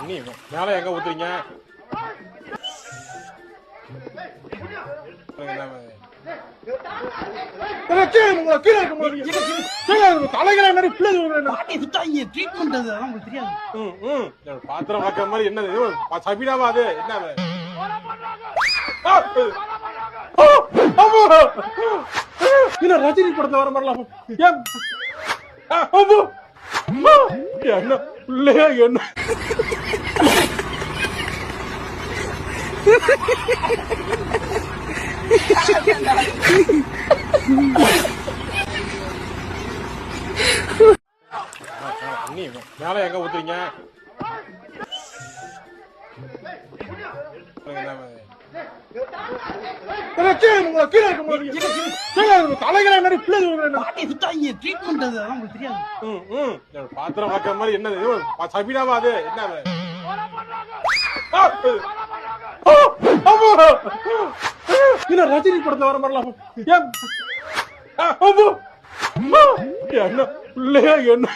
அண்ணி மேல எங்க ஊத்துறீங்க? பாத்திரம் வளர்க்கிற மாதிரி என்னது சபினாவா? அது என்ன ரஜினி படத்துல வர மாதிரிலாம் என்ன பிள்ளையா என்ன அண்ணி மேல எங்க ஊத்துறீங்க? பாத்திரம் வளர்க்கிற மாதிரி என்னது சபினாவா? அது என்ன ரஜினி படத்துல வர மாதிரிலாம் என்ன பிள்ளையா என்ன